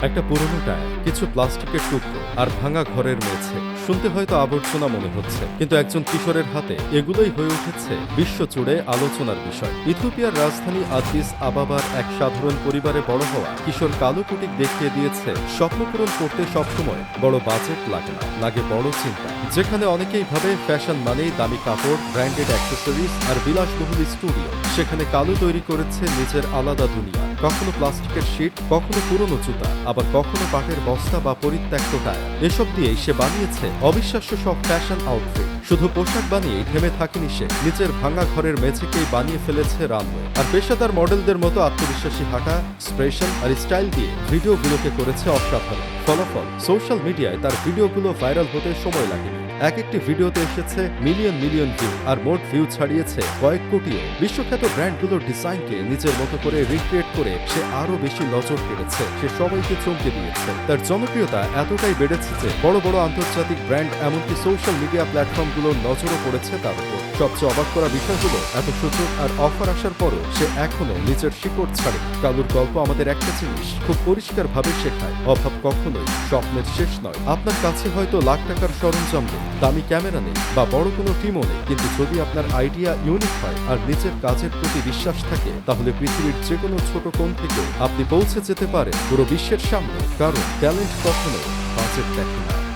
একটা পুরনো টায়ার, কিছু প্লাস্টিকের টুকরো আর ভাঙা ঘরের মেঝে শুনতে হয়তো আবর্জনা মনে হচ্ছে, কিন্তু একজন কিশোরের হাতে এগুলোই হয়ে উঠেছে বিশ্বজুড়ে আলোচনার বিষয়। ইথিওপিয়ার রাজধানী আদিস আবাবার এক সাধারণ পরিবারে বড় হওয়া কিশোর কালো কুটিক দেখিয়ে দিয়েছে স্বপ্ন পূরণ করতে সবসময় বড় বাজেট লাগে না, লাগে বড় চিন্তা। যেখানে অনেকেই ভাবে ফ্যাশন মানেই দামি কাপড়, ব্র্যান্ডেড অ্যাক্সেসরিজ আর বিলাসবহুল স্টুডিও, সেখানে কালো তৈরি করেছে নিজের আলাদা দুনিয়া। কখনো প্লাস্টিকের শীট, কখনো পুরনো জুতা, আবার কখনো পাটের বস্তা বা পরিত্যক্ত টায়ার। এসব দিয়েই সে বানিয়েছে অবিশ্বাস্য সব ফ্যাশন আউটফিট। শুধু পোশাক বানিয়েই থেমে থাকেনি সে, নিজের ভাঙা ঘরের মেঝেকেই বানিয়ে ফেলেছে রানওয়ে। আর পেশাদার মডেলদের মতো আত্মবিশ্বাসী হাঁটা, এক্সপ্রেশন আর স্টাইল দিয়ে ভিডিওগুলোকে করেছে অসাধারণ। ফলাফল, সোশ্যাল মিডিয়ায় তার ভিডিওগুলো ভাইরাল হতে সময় লাগেনি। এক একটি ভিডিওতে এসেছে মিলিয়ন মিলিয়ন ভিউ, আর মোট ভিউ ছাড়িয়েছে কয়েক কোটিও। বিশ্বখ্যাত ব্র্যান্ডগুলোর ডিজাইনকে নিজের মতো করে রিক্রিয়েট করে সে আরো বেশি নজর কেড়েছে। সে সবাইকে চমকে দিয়েছে। তার জনপ্রিয়তা এতটাই বেড়েছে যে বড় বড় আন্তর্জাতিক ব্র্যান্ড, এমনকি সোশ্যাল মিডিয়া প্ল্যাটফর্মগুলোর নজরও পড়েছে তার উপর। সবচেয়ে অবাক করা বিষয় হলো, এত সুযোগ আর অফার আসার পরও সে এখনো নিজের শিকড় ছাড়ে। কালুর গল্প আমাদের একটা জিনিস খুব পরিষ্কারভাবে শেখায়: অভাব কখনোই স্বপ্নের শেষ নয়। আপনার কাছে হয়তো লাখ টাকার সরঞ্জাম নেই, দামি ক্যামেরা নেই বা বড় কোনো টিমও নেই, কিন্তু যদি আপনার আইডিয়া ইউনিক হয় আর নিজের কাজের প্রতি বিশ্বাস থাকে, তাহলে পৃথিবীর যে কোনো ছোট কোণ থেকে আপনি পৌঁছে যেতে পারেন পুরো বিশ্বের সামনে। কারণ ট্যালেন্ট কখনো বাজেট দেখে না।